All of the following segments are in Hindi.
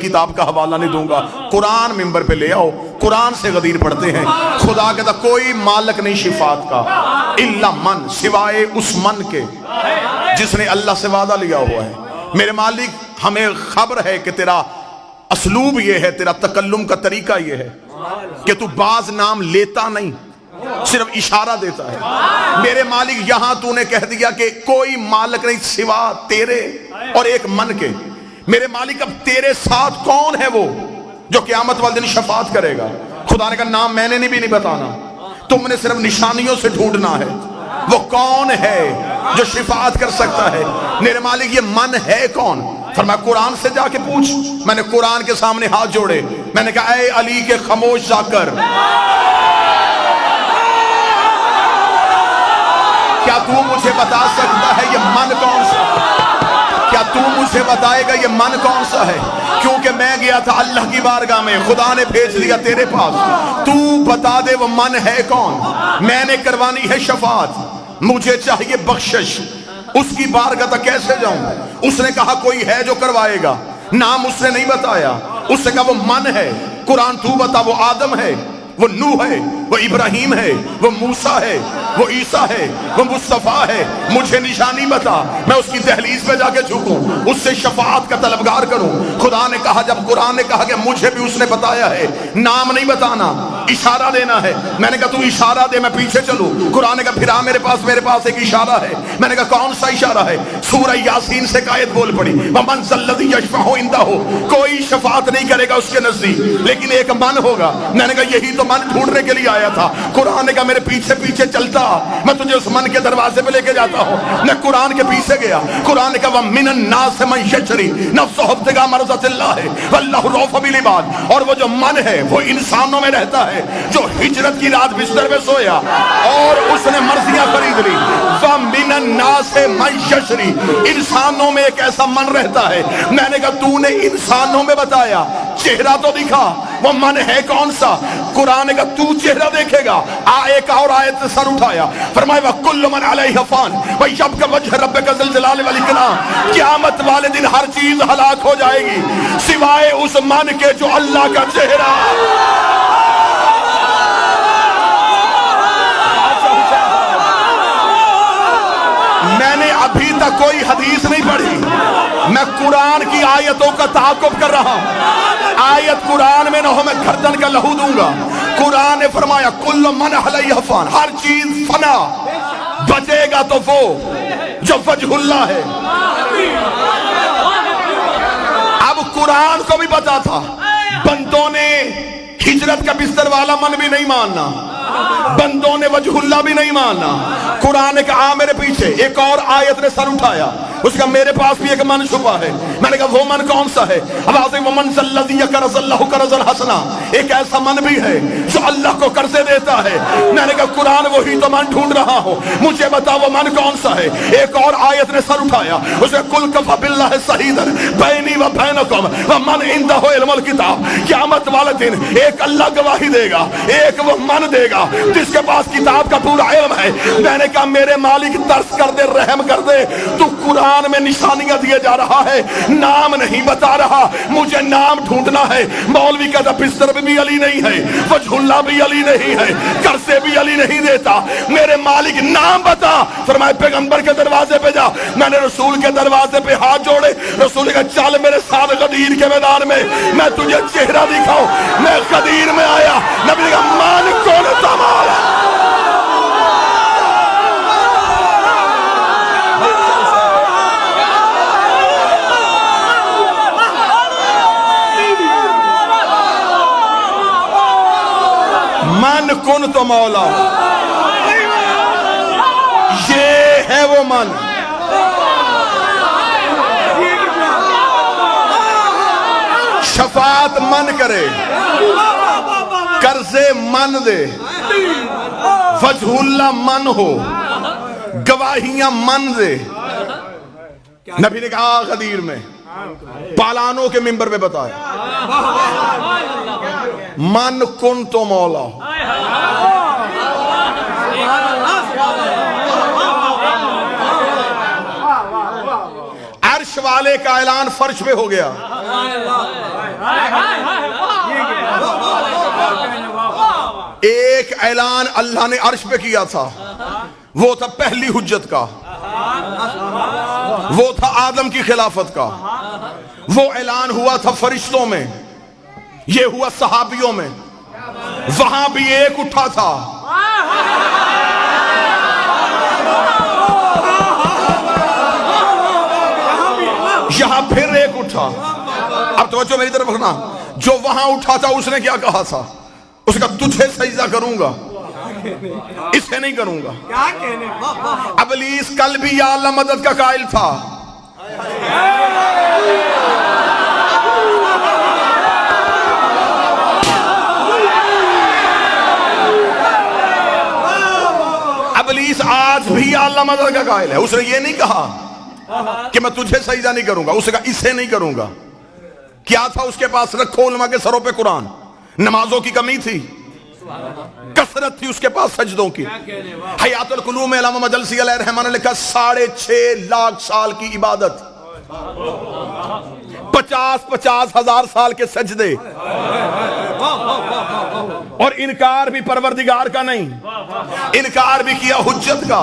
किताब का हवाला नहीं दूंगा। कुरान मिंबर पे ले आओ, कुरान से गदीर पढ़ते हैं। खुदा कहता कोई मालिक नहीं शिफात का इल्ला मन, सिवाय उस मन के जिसने अल्लाह से वादा लिया हुआ है। मेरे मालिक हमें खबर है कि तेरा असलूब ये है, तेरा तकल्लुम का तरीका ये है कि तू बाज नाम लेता नहीं, सिर्फ इशारा देता है। मेरे मालिक यहां तूने कह दिया कि कोई मालिक नहीं सिवा तेरे और एक मन के। मेरे मालिक अब तेरे साथ कौन है वो जो क़यामत वाले दिन शफात करेगा? खुदा ने कहा नाम मैंने भी नहीं बताना, तुमने सिर्फ निशानियों से ढूंढना है वो कौन है जो शिफात कर सकता है। मेरे मालिक ये मन है कौन? फरमाया कुरान से जाके पूछ। मैंने कुरान के सामने हाथ जोड़े, मैंने कहा ऐ अली के खामोश जाकर, क्या तू मुझे बता सकता है ये मन कौन सा? क्या तू मुझे बताएगा ये मन कौन सा है? क्योंकि मैं गया था अल्लाह की बारगाह में, खुदा ने भेज दिया तेरे पास, तू बता दे वो मन है कौन? मैंने करवानी है शफात, मुझे चाहिए बख्शिश, उसकी बारगाह तक कैसे जाऊं? उसने कहा कोई है जो करवाएगा, नाम उसने नहीं बताया, उसने कहा वो मन है। कुरान तू बता वो आदम है, वो नूह है, वो इब्राहिम है, वो मूसा है, वो ईसा है, वो मुस्तफा है। मुझे निशानी बता, मैं उसकी दहलीज पे जाके झुकूं, उससे शफाअत का तलबगार करूं। खुदा ने कहा, जब कुरान ने कहा कि मुझे भी उसने बताया है, नाम नहीं बताना, इशारा देना है। मैंने कहा तू इशारा दे, मैं पीछे चलूं। कुरान ने कहा फिर आ मेरे पास एक इशारा है। मैंने कहा कौन सा इशारा है? सूरह यासीन से आयत बोल पड़ी, वमन ज़ल्लज़ी यशफ़अउ इंदहु, कोई शफाअत नहीं करेगा उसके नजदीक, लेकिन एक मन होगा। मैंने कहा यही तो मन ढूंढने के लिए आया था। कुरान ने कहा मेरे पीछे पीछे चलता, मैं तुझे उस मन के दरवाजे पे लेके जाता हूँ। मैं कुरान के पीछे गया। कुरान ने कहा वमिनन नास मन यशरी नफ्सहु इब्तिगा मरज़ातिल्लाह वल्लाहु रऊफ़ुम बिल इबाद, और वो जो मन है वो इंसानों में रहता है जो हिजरत की रात बिस्तर में सोया और उसने मर्जियां खरीद ली। वमिनन नास मन यशरी, इंसानों में एक ऐसा मन रहता है। मैंने कहा तूने इंसानों में बताया, चेहरा तो दिखा, वो मन है कौन सा? कुरान का तू चेहरा देखेगा। एक और आयत से सर उठाया, फरमाया वकुल्लु मन अलैहा फान व यब्का वजह रब्बिका ज़ुल जलाल वल इकराम, क़यामत वाले दिन हर चीज हलाक हो जाएगी सिवाय उस मन के जो अल्लाह का चेहरा। मैंने अभी तक कोई हदीस नहीं पढ़ी, मैं कुरान की आयतों का ताक़ुब कर रहा हूं। आयत कुरान में न हो मैं गर्दन का लहू दूंगा। कुरान ने फरमाया कुल्लु मन अलैहा फान, हर चीज फना, बचेगा तो वो जो वजहुल्लाह है। अब कुरान को भी पता था बंदों ने हिजरत का बिस्तर वाला मन भी नहीं मानना, बंदों ने वजहुल्लाह भी नहीं मानना। कुरान ने कहा मेरे पीछे, एक और आयत ने सर उठाया, उसका मेरे पास भी एक मन छुपा है। मैंने कहा वो मन कौन सा है? अब वमन ज़ल्लज़ी यक़रज़ुल्लाहु क़र्ज़न हसना, एक ऐसा मन भी है जो अल्लाह को कर्जे देता है। मैंने कहा कुरान वही तो मन ढूंढ रहा हूं, मुझे बता वो मन कौन सा है? एक और आयत ने सर उठाया, उसे कुल कफ़ा बिल्लाहि शहीदन बैनी व बैनकुम व मन इंदहु इल्मुल किताब, क़यामत वाले दिन एक अल्लाह गवाही देगा, एक वो मन देगा जिसके पास किताब का पूरा इल्म है। मैंने कहा मेरे मालिक तरस कर दे, रहम कर दे, तू कुरान में निशानियां दिए जा रहा है, नाम नहीं बता रहा, मुझे नाम ढूंढना है। मौलवी का बिस्तर भी अली नहीं है, वजहुल्लाह भी अली नहीं है, कर्जे भी अली नहीं देता। मेरे मालिक नाम बता। फरमाए पैगंबर के दरवाजे पे जा। मैंने रसूल के दरवाजे पे हाथ जोड़े, रसूल का चल मेरे साथ गदीर के मैदान में, मैं तुझे चेहरा दिखाऊं। मैं गदीर में आया, नबी का मान कौन तमारा, मन कुन तो मौला, ये है वो मन। शफात मन करे, कर्जे मन दे, वजहुल्लाह मन हो, गवाहियां मन दे। नबी ने कहा गदीर में पालानों के मिंबर पे बताया मन कुन तो मौला। अर्श वाले का ऐलान फर्श पे हो गया, एक ऐलान अल्लाह ने अर्श पे किया था, वो था पहली हुज्जत का, वो था आदम की खिलाफत का। वो ऐलान हुआ था फरिश्तों में, ये हुआ सहाबियों में। वहां भी एक उठा था, यहां फिर एक उठा। अब तवज्जो मेरी तरफ रखना, जो वहां उठा था उसने क्या कहा था? उसका तुझे सजदा करूंगा, इसे नहीं करूंगा। इब्लीस कल भी या अल्लाह मदद का कायल था। इब्लीस आज भी या अल्लाह मदद का कायल है। उसने ये नहीं कहा कि मैं तुझे सजदा नहीं करूंगा, उसने कहा इसे नहीं करूंगा। क्या था उसके पास? रखो उलमा के सरों पे कुरान। नमाजों की कमी थी, कसरत थी उसके पास सजदों की। हयातुल कुलूम में अल्लामा मजलसी अलैहिर्रहमान ने लिखा 6.5 लाख साल की इबादत, 50-50 हजार साल के सजदे, और इनकार भी परवरदिगार का नहीं, इनकार भी किया हुज्जत का।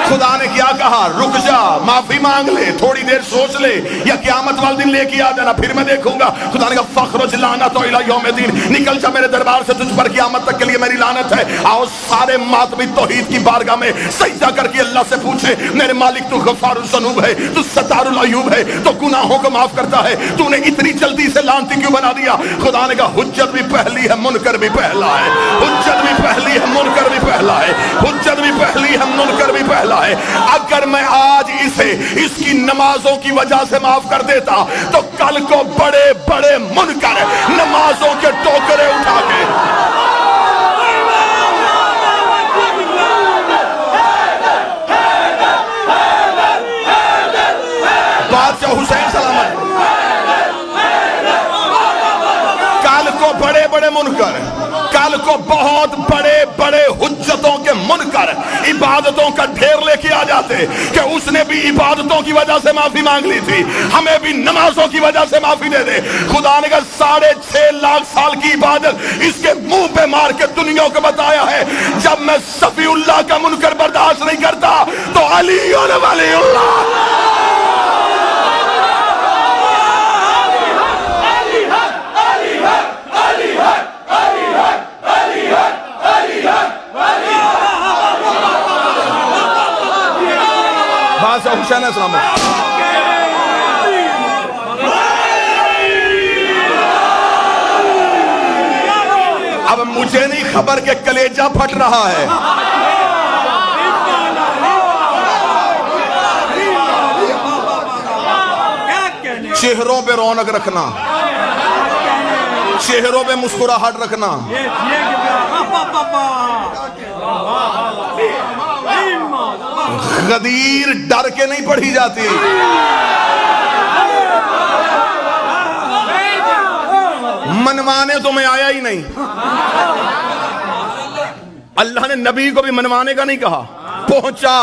खुदा ने क्या कहा? रुक जा, माफी मांग ले, थोड़ी देर सोच ले, या क़यामत वाले दिन लेके आ जाना, फिर मैं देखूंगा। खुदा ने कहा फखरुज लानत इला यौमिद्दीन, निकल जा मेरे दरबार से, तुझ पर क़यामत तक के लिए मेरी लानत है। आओ सारे मातमी तौहीद की बारगाह में सजदा करके अल्लाह से पूछे, मेरे मालिक तू गफारुल ज़ुनूब है, तू सत्तारुल अयूब है, तो गुनाहों को माफ करता है, तूने इतनी जल्दी से लानती क्यों बना दिया? खुदा ने कहा हुज्जत भी पहली है, मुनकर भी पहला है। हुज्जत भी पहली है, मुनकर भी पहला है। हुज्जत भी पहली है, मुनकर भी पहला है। अगर मैं आज इसे इसकी नमाजों की वजह से माफ कर देता, तो कल को बड़े बड़े मुनकर नमाजों के टोकरे उठा के बादशाह हुसैन सलामत, कल को बड़े बड़े मुनकर, कल को बहुत बड़े बड़े हुज्जतों के मुनकर इबादतों का ढेर लेके आ जाते कि उसने भी इबादतों की वजह से माफी मांग ली थी, हमें भी नमाजों की वजह से माफी दे दे। खुदा ने कहा 6.5 लाख साल की इबादत इसके मुंह पे मार के दुनिया को बताया है, जब मैं सफीउल्लाह का मुनकर बर्दाश्त नहीं करता तो अली और वलीउल्लाह हुसैन अस्सलाम। अब मुझे नहीं खबर के कलेजा फट रहा है। चेहरों पे रौनक रखना, चेहरों पे मुस्कुराहट रखना। गदीर डर के नहीं पढ़ी जाती, मनवाने तो मैं आया ही नहीं। अल्लाह ने नबी को भी मनवाने का नहीं कहा, पहुंचा।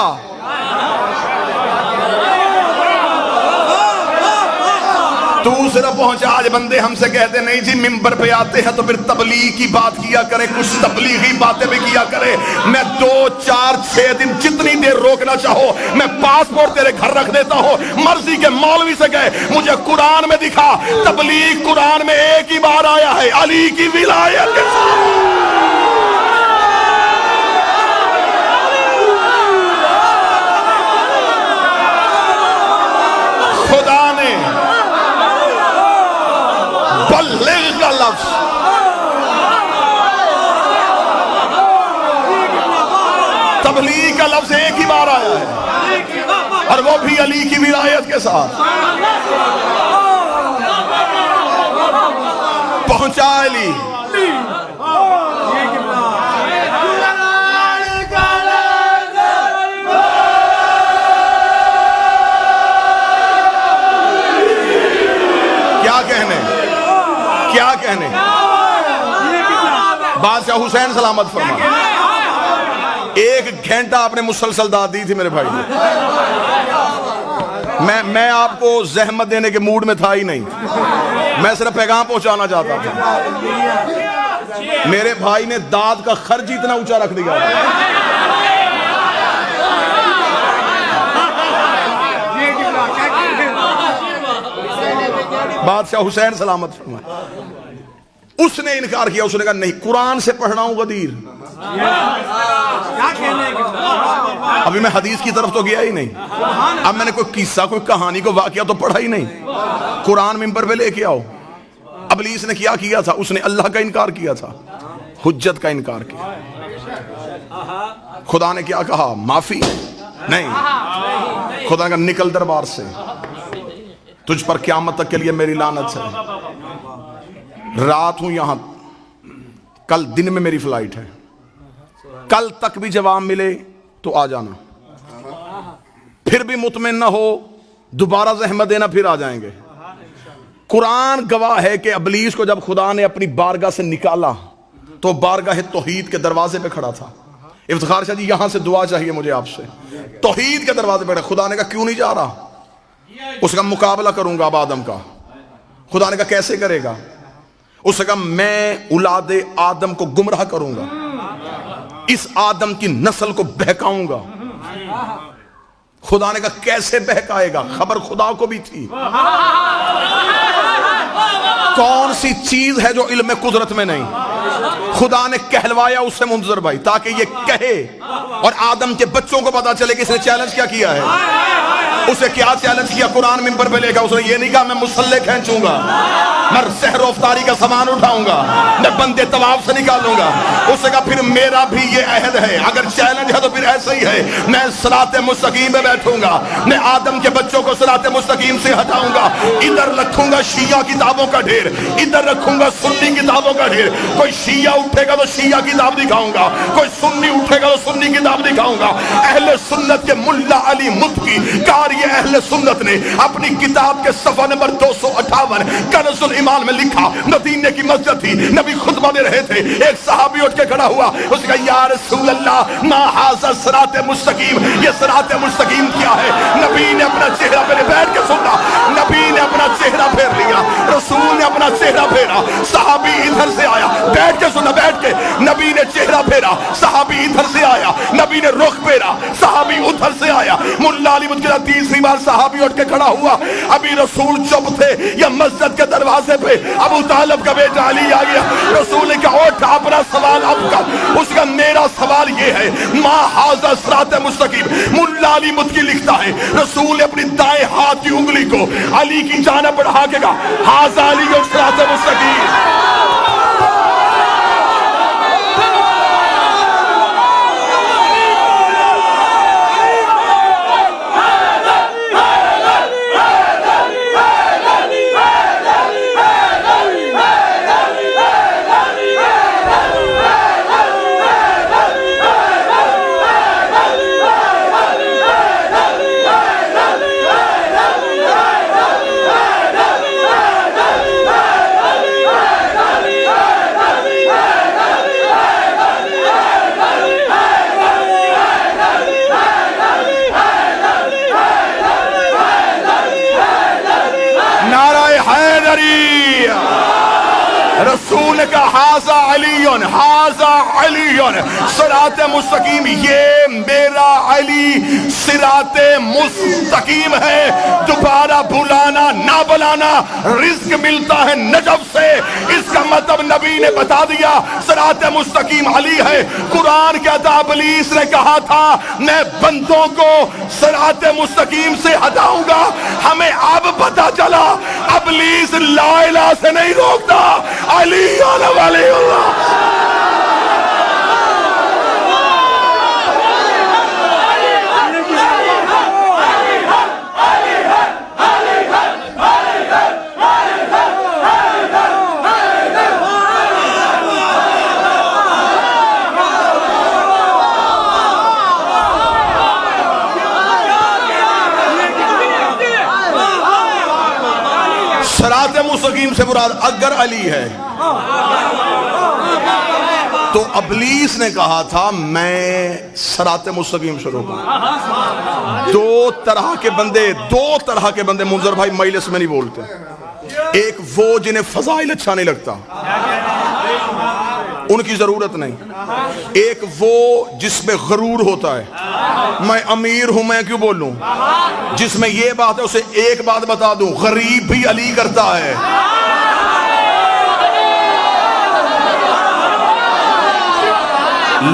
तू सिर्फ पहुंचा। आज बंदे हमसे कहते नहीं जी मिंबर पे आते हैं तो फिर तबलीग की बात किया करे, कुछ तबलीगी बातें भी किया करे। मैं 2, 4, 6 दिन जितनी देर रोकना चाहो मैं पासपोर्ट तेरे घर रख देता हूं। मर्जी के मौलवी से कहे मुझे कुरान में दिखा, तबलीग कुरान में एक ही बार आया है, अली की विलायत के साथ। खुदा ने बल्लिग का लफ्ज तबलीग का लफ्ज एक ही बार आया है, और वो भी अली की विलायत के साथ। पहुंचा अली। क्या कहने, बादशाह हुसैन सलामत फरमा। 1 घंटा आपने मुसलसल दाद दी थी मेरे भाई। मैं आपको जहमत देने के मूड में था ही नहीं। मैं सिर्फ पैगाम पहुंचाना चाहता था। मेरे भाई ने दाद का खर्च इतना ऊंचा रख दिया। बादशाह हुसैन सलामत फरमाए, उसने इनकार किया। उसने कहा नहीं, कुरान से पढ़ना हूं गदीर। अभी मैं हदीस की तरफ तो गया ही नहीं। अब मैंने कोई किस्सा, कोई कहानी, को वाकया तो पढ़ा ही नहीं। कुरान मिंबर पे लेके आओ। अबलीस ने क्या किया था? उसने अल्लाह का इनकार किया था, हुज्जत का इनकार किया। खुदा ने क्या कहा? माफी नहीं। खुदा का निकल दरबार से, तुझ पर क़यामत तक के लिए मेरी लानत है। रात हूं यहां, कल दिन में मेरी फ्लाइट है। कल तक भी जवाब मिले तो आ जाना, फिर भी मुतमिन ना हो दोबारा ज़हमत देना, फिर आ जाएंगे। कुरान गवाह है कि अबलीस को जब खुदा ने अपनी बारगाह से निकाला तो बारगाह तौहीद के दरवाजे पे खड़ा था। इफ्तिखार शाह जी, यहां से दुआ चाहिए मुझे आपसे। तौहीद के दरवाजे पे खड़ा। खुदा ने कहा क्यों नहीं जा रहा? उसका मुकाबला करूंगा अब आदम का। खुदा ने कहा कैसे करेगा? उसने कहा मैं औलाद आदम को गुमराह करूंगा, इस आदम की नस्ल को बहकाऊंगा। खुदा ने कहा कैसे बहकाएगा? खबर खुदा को भी थी। कौन सी चीज है जो इल्म कुदरत में नहीं? खुदा ने कहलवाया उससे मुंजर भाई, ताकि ये कहे और आदम के बच्चों को पता चले कि इसने चैलेंज क्या किया है। उसे क्या चैलेंज किया? कुरान मिंबर पे लेकर उसने ये नहीं कहा मैं मुसल्ले खींचूंगा, मैं सहर अफ्तारी का सामान उठाऊंगा, मैं बंदे तवाफ से निकालूंगा। उसने कहा फिर मेरा भी ये अहद है, अगर चैलेंज है तो फिर ऐसा ही है, मैं सिराते मुस्तकीम में बैठूंगा, मैं आदम के बच्चों को सिराते मुस्तकीम से हटाऊंगा। इधर रखूंगा शिया किताबों का ढेर, इधर रखूंगा सुन्नी किताबों का ढेर। कोई शिया उठेगा तो शिया किताब दिखाऊंगा, कोई सुन्नी उठेगा तो सुन्नी किताब दिखाऊंगा। अहले सुन्नत के मुल्ला अली मुफ्ती कार ये अहले सुन्नत ने अपनी किताब के सफा नंबर 258 कनज़ुल ईमान में लिखा। मदीने की मस्जिद थी, नबी खुतबा दे रहे थे, एक सहाबी उठ के खड़ा हुआ, उसने कहा या रसूल अल्लाह मा हाज़ा सिराते मुस्तकीम, ये सिराते मुस्तकीम क्या है? नबी ने अपना चेहरा पहले बैठ के सुना, नबी ने अपना चेहरा फेर लिया, रसूल ने अपना चेहरा फेरा, सहाबी इधर से आया, बैठ के सुना, बैठ के नबी ने चेहरा फेरा, सहाबी इधर से आया, नबी ने रुख फेरा, सहाबी उधर से आया। मुल्ला अली मुझे तीसरी बार सहाबी उठ के खड़ा हुआ, अभी रसूल चुप थे, या मस्जिद के दरवाजे पे अबू तालिब का बेटा अली आ गया। रसूल का उठ अपना सवाल अब कर। उसका मेरा सवाल ये है मा हाज़ा सिराते मुस्तकीम। मुल्ला अली मुद्की लिखता है रसूल ने अपनी दाएं हाथ की उंगली को अली की जानिब बढ़ा के कहा हाज़ा अली और सिराते मुस्तकीम। रसूल का हाज़ा अलीयुन, हाज़ा अलीयुन सिराते मुस्तकीम, ये मेरा अली सिराते मुस्तकीम है। दोबारा बुलाना ना बुलाना, रिज़्क मिलता है नजब से। इसका मतलब नबी ने बता दिया सिराते मुस्तकीम अली है। कुरान कहता इब्लीस ने कहा था मैं बंदों को सिराते मुस्तकीम से हटाऊंगा। हमें अब पता चला इब्लीस ला इलाहा से नहीं रोकता, अली वलीउल्लाह। सिराते मुस्तकीम से मुराद अगर अली है तो इब्लीस ने कहा था मैं सिराते मुस्तकीम से रोकूंगा। दो तरह के बंदे मुंजर भाई मजलिस में नहीं बोलते। एक वो जिन्हें फजाइल अच्छा नहीं लगता, उनकी जरूरत नहीं। एक वो जिसमें गरूर होता है, मैं अमीर हूं मैं क्यों बोलूं, जिसमें ये बात है उसे एक बात बता दूं, गरीब भी अली करता है।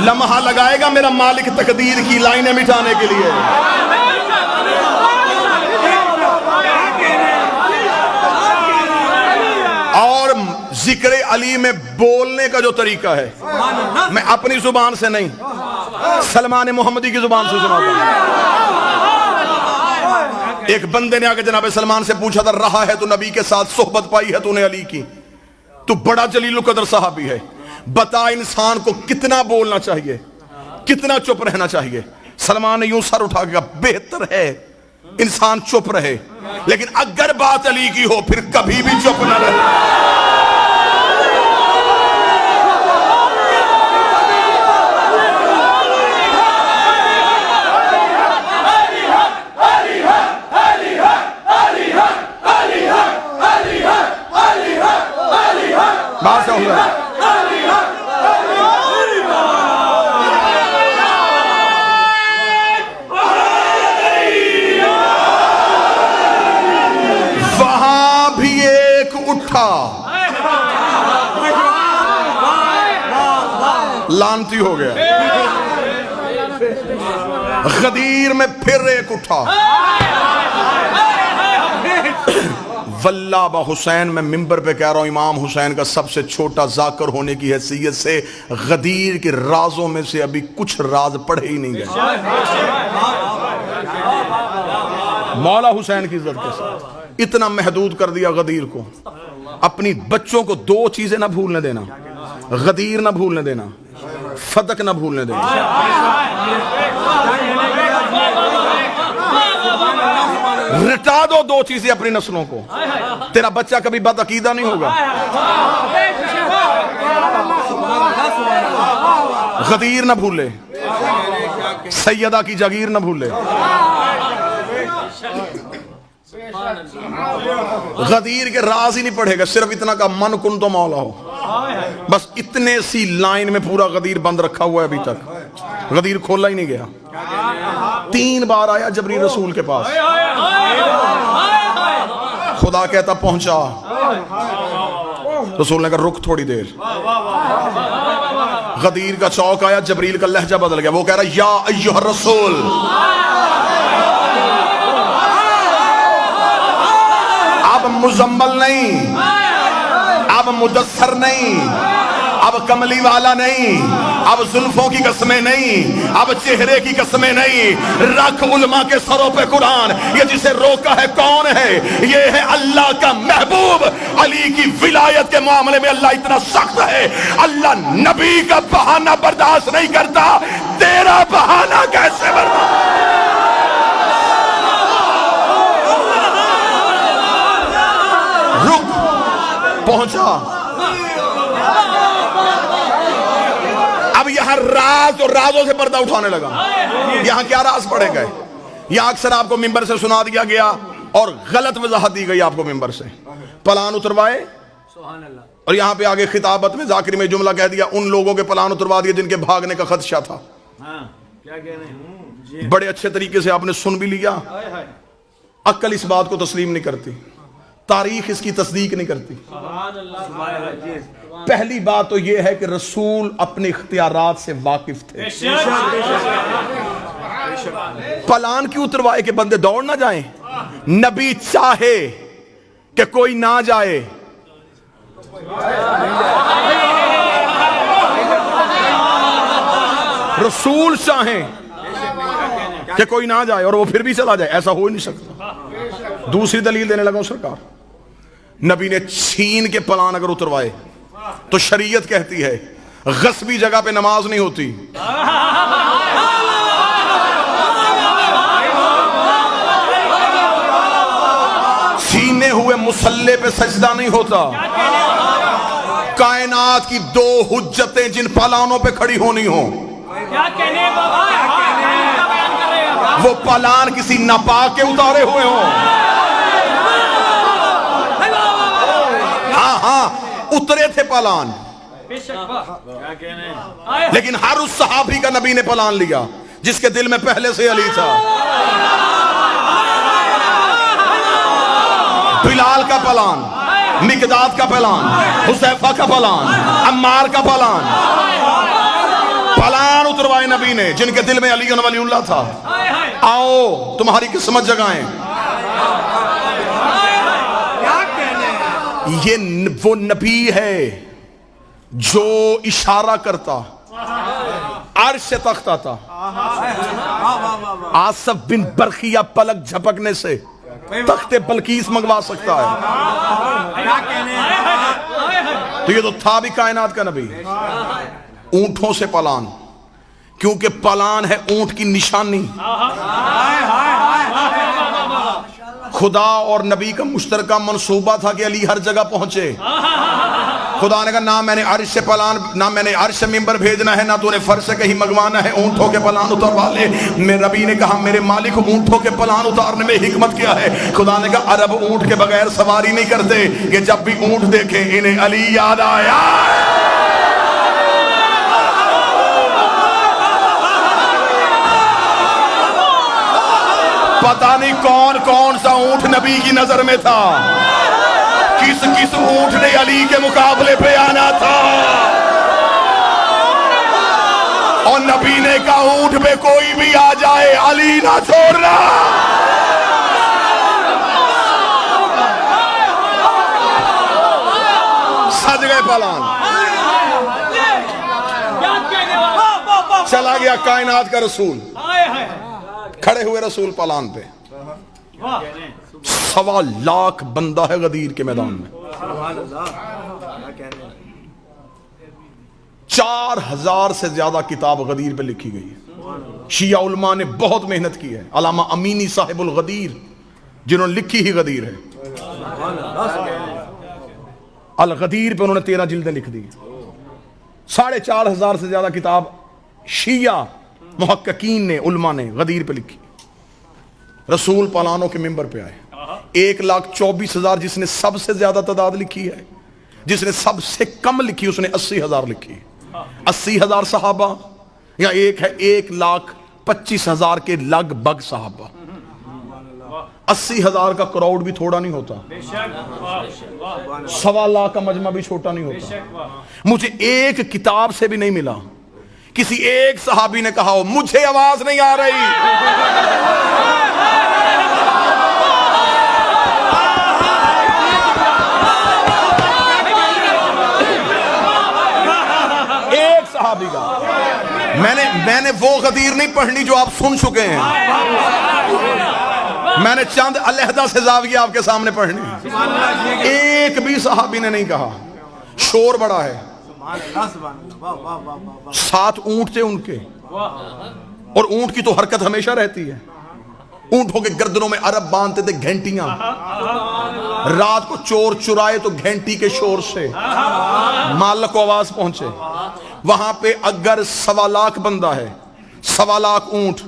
लम्हा लगाएगा मेरा मालिक तकदीर की लाइनें मिटाने के लिए। और जिक्र अली में बोलने का जो तरीका है, मैं अपनी जुबान से नहीं, सलमान मोहम्मदी की जुबान से सुनाता हूं। एक बंदे ने आके जनाब सलमान से पूछा था, रहा है तो नबी के साथ सोहबत पाई है तूने अली की, तू बड़ा जलील कदर सहाबी है, बता इंसान को कितना बोलना चाहिए, कितना चुप रहना चाहिए। सलमान ने यूं सर उठा के कहा, बेहतर है इंसान चुप रहे, लेकिन अगर बात अली की हो फिर कभी भी चुप न रहे। बात होगा लानती हो गया। गदीर में फिर एक उठा। वल्लाह बा हुसैन, मैं मिंबर पे कह रहा हूं, इमाम हुसैन का सबसे छोटा जाकर होने की हैसियत से गदीर के राजों में से अभी कुछ राज पढ़े ही नहीं गए। मौला हुसैन की इज्जत के साथ इतना महदूद कर दिया गदीर को। अपनी बच्चों को दो चीजें ना भूलने देना, गदीर ना भूलने देना, फदक ना भूलने देना। रिटा दो दो चीजें अपनी नस्लों को, तेरा बच्चा कभी बदअकीदा नहीं होगा। गदीर ना भूले, सैयदा की जागीर ना भूले। गदीर के राज ही नहीं पढ़ेगा, सिर्फ इतना का मन कुन तो मौला हो, बस इतने सी लाइन में पूरा गदीर बंद रखा हुआ है। अभी तक गदीर खोला ही नहीं गया। 3 बार आया जबरी रसूल के पास, खुदा कहता पहुंचा, रसूल ने कहा रुक थोड़ी देर। गदीर का चौक आया, जबरील का लहजा बदल गया। वो कह रहा या अय्युह रसूल, अब मुजम्मल नहीं, अब मुदस्सर नहीं, अब कमली वाला नहीं, अब जुल्फों की कसमें नहीं, अब चेहरे की कसमें नहीं। रख उलमा के सरों पे कुरान। ये जिसे रोका है कौन है? ये है अल्लाह का महबूब। अली की विलायत के मामले में अल्लाह इतना सख्त है, अल्लाह नबी का बहाना बर्दाश्त नहीं करता। तेरा बहाना कैसे बर्दाश्त? रुक, पहुंचा। अब यहां राज और राजों से पर्दा उठाने लगा। यहां क्या राज पड़े गए? यहां अक्सर आपको मिंबर से सुना दिया गया और गलत वजाहत दी गई आपको मिंबर से। प्लान उतरवाए और यहां पे आगे खिताबत में जाकिर में जुमला कह दिया, उन लोगों के प्लान उतरवा दिए जिनके भागने का खदशा था। क्या कहने? बड़े अच्छे तरीके से आपने सुन भी लिया। अक्ल इस बात को तस्लीम नहीं करती, तारीख इसकी तस्दीक नहीं करती। पहली बात तो यह है कि रसूल अपने इख्तियारात से वाकिफ थे। प्लान क्यों उतरवाए कि बंदे दौड़ ना जाएं? नबी चाहे कि कोई ना जाए, रसूल चाहें कि कोई ना जाए और वो फिर भी चला जाए, ऐसा हो ही नहीं सकता। दूसरी दलील देने लगा सरकार, नबी ने छीन के प्लान अगर उतरवाए तो शरीयत कहती है गस्बी जगह पे नमाज नहीं होती। छीने हुए मुसल्ले पे सजदा नहीं होता। कायनात की 2 हुज्जतें जिन प्लानों पे खड़ी होनी हो, वो प्लान किसी नापाक के उतारे हुए हों। हाँ उतरे थे पलान, लेकिन हर उस सहाबी का नबी ने पलान लिया जिसके दिल में पहले से अली था। बिलाल का पलान, मिकदाद का पलान, हुसैफा का पलान, अम्मार का पलान, पलान उतरवाए नबी ने जिनके दिल में अली वलीउल्लाह था। आओ तुम्हारी किस्मत जगाएं। ये वो नबी है जो इशारा करता अर्श से तख्त आता। आसफ बिन बरखिया पलक झपकने से तख्ते बल्कीस मंगवा सकता है। तो ये तो था भी कायनात का नबी। ऊंटों से पलान, क्योंकि पलान है ऊंट की निशानी। खुदा और नबी का मुश्तरका मंसूबा था कि अली हर जगह पहुंचे। खुदा ने कहा ना मैंने अर्श से पलान, ना मैंने अर्श से मिंबर भेजना है, ना तूने फर्श से कहीं मंगवाना है, ऊंटों के पलान उतारवा ले। मेरे नबी ने कहा मेरे मालिक ऊंटों के पलान उतारने में हिकमत क्या है? खुदा ने कहा अरब ऊंट के बगैर सवारी नहीं करते, कि जब भी ऊंट देखे इन्हें अली याद आया। पता नहीं कौन कौन सा ऊंट नबी की नजर में था, किस किस ऊंट ने अली के मुकाबले पे आना था। और नबी ने कहा ऊंट पे कोई भी आ जाए अली ना छोड़ना। सज गए पलान, चला गया कायनात का रसूल। खड़े हुए रसूल पलान पे, 1.25 लाख बंदा है गदीर के मैदान में। 4000 से ज्यादा किताब गदीर पे लिखी गई है। शिया उलमा ने बहुत मेहनत की है। अलामा अमीनी साहिबुल गदीर जिन्होंने लिखी ही गदीर है, अल गदीर पे उन्होंने 13 जिल्दें लिख दी। 4,500 से ज्यादा किताब शिया मुहक्किकीन ने, उलमा ने गदीर पे लिखी। रसूल पलानों के मिंबर पे आए। 1,24,000 जिसने सबसे ज्यादा तादाद लिखी है, जिसने सबसे कम लिखी उसने 80,000 लिखी। 80,000 सहाबा या एक है 1,25,000 के लगभग सहाबा। 80,000 का क्राउड भी थोड़ा नहीं होता, 1.25 लाख का मजमा भी छोटा नहीं होता। मुझे एक किताब से भी नहीं मिला किसी एक सहाबी ने कहा हो मुझे आवाज नहीं आ रही। एक सहाबी का मैंने वो गदीर नहीं पढ़नी जो आप सुन चुके हैं। मैंने चंद अलहदा से जाविया आपके सामने पढ़नी। एक भी सहाबी ने नहीं कहा। शोर बड़ा है। 7 ऊंट थे उनके, और ऊंट की तो हरकत हमेशा रहती है। ऊंटों के गर्दनों में अरब बांधते थे घंटियां। रात को चोर चुराए तो घंटी के शोर से मालिक को आवाज पहुंचे। वहां पे अगर 1.25 लाख बंदा है, 1.25 लाख ऊंट,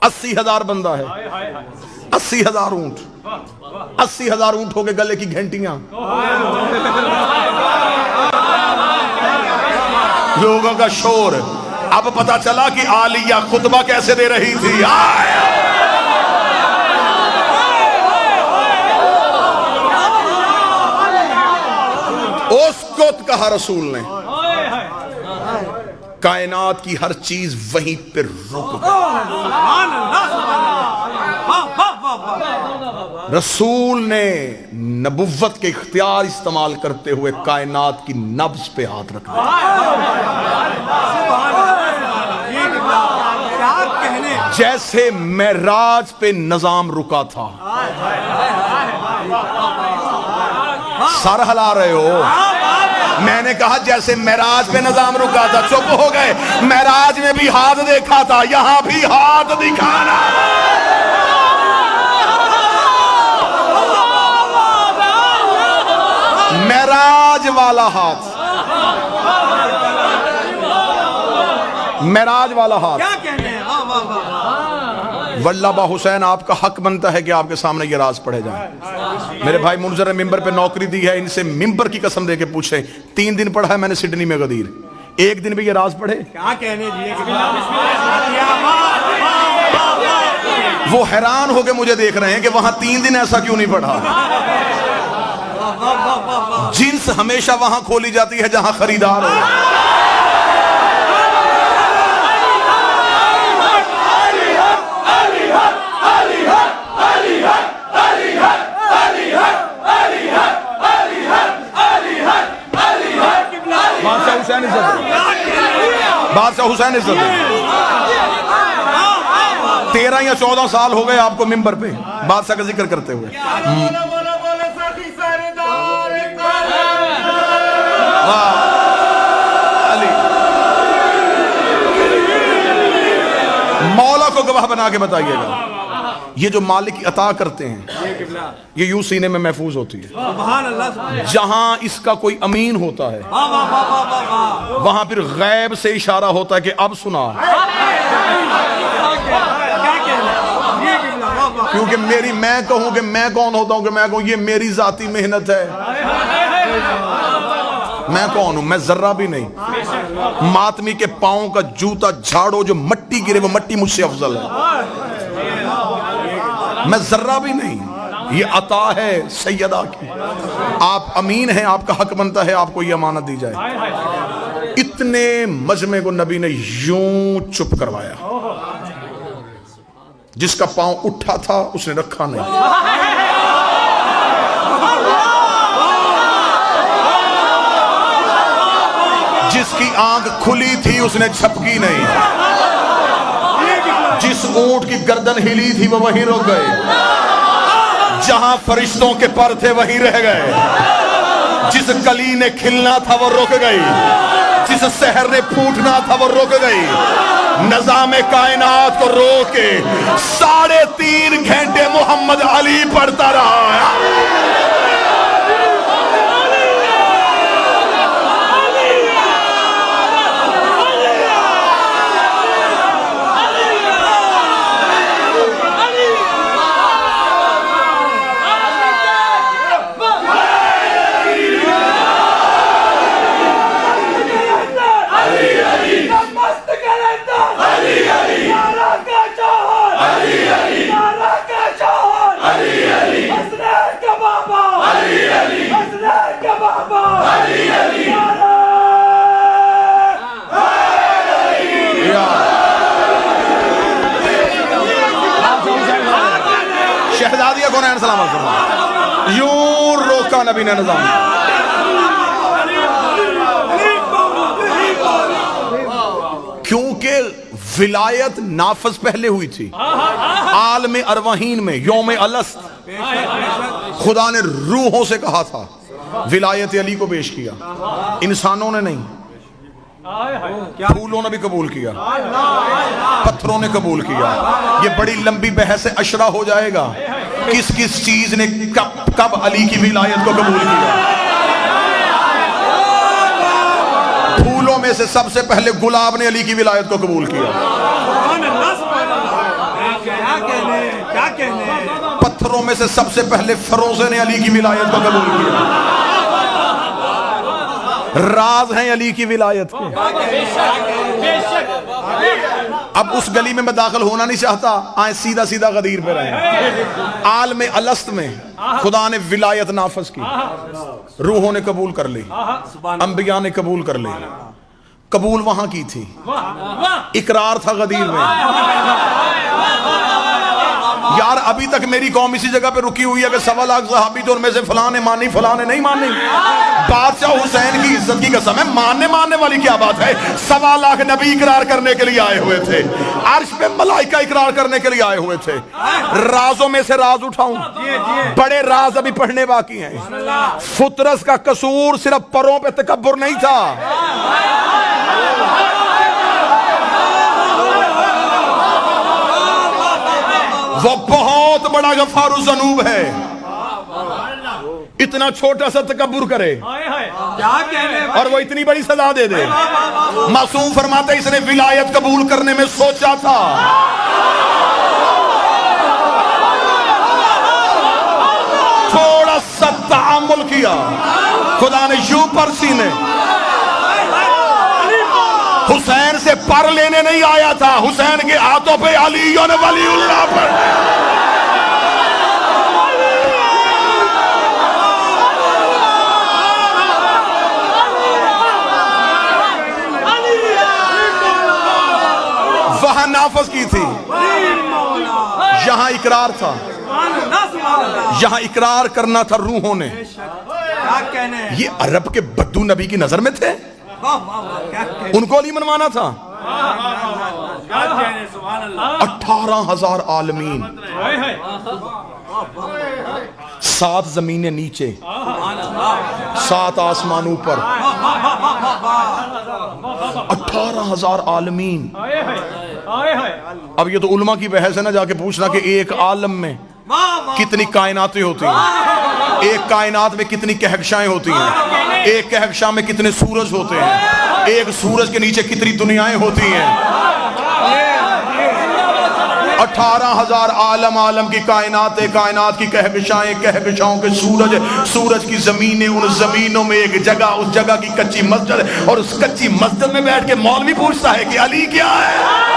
80,000 बंदा है, 80,000 ऊंट, 80,000 ऊंटों के गले की घंटियां, लोगों का शोर। अब पता चला कि आलिया खुतबा कैसे दे रही थी। उसको कहा रसूल ने, कायनात की हर चीज वहीं पर रुक गई। रसूल ने नबुव्वत के इख्तियार इस्तेमाल करते हुए कायनात की नब्ज पे हाथ रख दिया। जैसे मेराज पे निजाम रुका था। सर हिला रहे हो। मैंने कहा जैसे मेराज पे निजाम रुका था। चुप हो गए। मेराज में भी हाथ देखा था, यहां भी हाथ दिखाना। मेराज वाला हाथ, मेराज वाला हाथ। वल्लाबा हुसैन, आपका हक बनता है कि आपके सामने ये राज पढ़े जाए। मेरे भाई मुनजर ने मिंबर पे नौकरी दी है, इनसे मिंबर की कसम दे के पूछे, 3 दिन पढ़ा है मैंने सिडनी में गदीर, एक दिन भी ये राज पढ़े? क्या कहने जी। वो हैरान होके मुझे देख रहे हैं कि वहां 3 दिन ऐसा क्यों नहीं पढ़ा। जिन्स हमेशा वहां खोली जाती है जहां खरीदार हो। बादशाह हुसैन इज्जत, बादशाह हुसैन इज्जत। 13 या 14 साल हो गए आपको मिंबर पे बादशाह का जिक्र करते हुए। मौला को गवाह बना के बताइएगा, ये जो मालिक अता करते हैं ये यूं सीने में महफूज होती है। जहां इसका कोई अमीन होता है वहां फिर गैब से इशारा होता है कि अब सुना, क्योंकि मेरी, मैं कहूं कि मैं कौन होता हूं कि मैं कहूं ये मेरी जाती मेहनत है। मैं कौन हूं? मैं जर्रा भी नहीं। मातमी के पांव का जूता झाड़ो, जो मट्टी गिरे वो मट्टी मुझसे अफजल है। मैं जर्रा भी नहीं। ये अता है सैयदा की। आप अमीन हैं, आपका हक बनता है आपको ये अमानत दी जाए। इतने मजमे को नबी ने यूं चुप करवाया, जिसका पांव उठा था उसने रखा नहीं, जिसकी आंख खुली थी उसने झपकी नहीं, जिस ऊंट की गर्दन हिली थी वो वहीं रुक गए, जहां फरिश्तों के पर थे वहीं रह गए, जिस कली ने खिलना था वो रुक गई, जिस शहर ने फूटना था वो रुक गई। नज़ामे कायनात को रोक के 3.5 घंटे मोहम्मद अली पढ़ता रहा। शहजादिया को नैन सलाम फरमाया, यूं रोका नबी ने निजाम। क्योंकि विलायत नाफज पहले हुई थी आलम अरवाहीन में, यौम अलस्त खुदा ने रूहों से कहा था, विलायत अली को पेश किया, इंसानों ने नहीं। फूलों ने भी कबूल किया, पत्थरों ने कबूल किया। ये बड़ी लंबी बहस है, अशरा हो जाएगा किस किस चीज ने कब कब अली की विलायत को कबूल किया। फूलों में से सबसे पहले गुलाब ने अली की विलायत को कबूल किया। क्या कहने। पत्थरों में से सबसे पहले फरोजे ने अली की विलायत को कबूल किया। राज हैं अली की विलायत के। अब उस गली में मैं दाखिल होना नहीं चाहता, आए सीधा सीधा गदीर पे रहे। आलम अलस्त में खुदा ने विलायत नाफज की, रूहों ने कबूल कर ली, अंबिया ने कबूल कर ली। कबूल वहां की थी, इकरार था गदीर में। यार अभी तक मेरी कौम इसी जगह पे रुकी हुई है कि 1.25 लाख सहाबी तो उनमें से फलाने मानी फलाने नहीं मानी। बादशाह हुसैन की इज्जत की कसम है, मानने वाली क्या बात है। 1.25 लाख नबी इकरार करने के लिए आए हुए थे, अर्श पे मलाइका इकरार करने के लिए आए हुए थे। राजों में से राज उठाऊं, बड़े राज अभी पढ़ने बाकी हैं। फुतरस का कसूर सिर्फ परों पे तकब्बुर नहीं था, वो बहुत बड़ा गफार ज़नूब है। इतना छोटा सा तकब्बुर करे और वो इतनी बड़ी सजा दे दे। मासूम फरमाते इसने विलायत कबूल करने में सोचा था, तामुल किया। खुदा ने यूं पर सीने हुसैन से पर लेने नहीं आया था, हुसैन के हाथों पे अली और वलीउल्लाह पर वहां नाफज की थी, यहां इकरार था, यहां इकरार करना था रूहों ने। क्या कहने, ये अरब के बद्दू नबी की नजर में थे, उनको अली मनवाना था। 18,000 आलमीन, 7 जमीनें नीचे, 7 आसमान ऊपर, 18,000 आलमीन। अब ये तो उलमा की बहस है ना, जाके पूछना कि एक आलम में कितनी कायनातें होती हैं, एक कायनात में कितनी कहकशाएं होती हैं, एक कहकशा में कितने सूरज होते हैं, एक सूरज के नीचे कितनी दुनियाएं होती हैं। 18,000 आलम, आलम की कायनातें, कायनात की कहकशाएं, कहकशाओं के सूरज, सूरज की जमीनें, उन जमीनों में एक जगह, उस जगह की कच्ची मस्जिद, और उस कच्ची मस्जिद में बैठ के मौलवी पूछता है कि अली क्या है।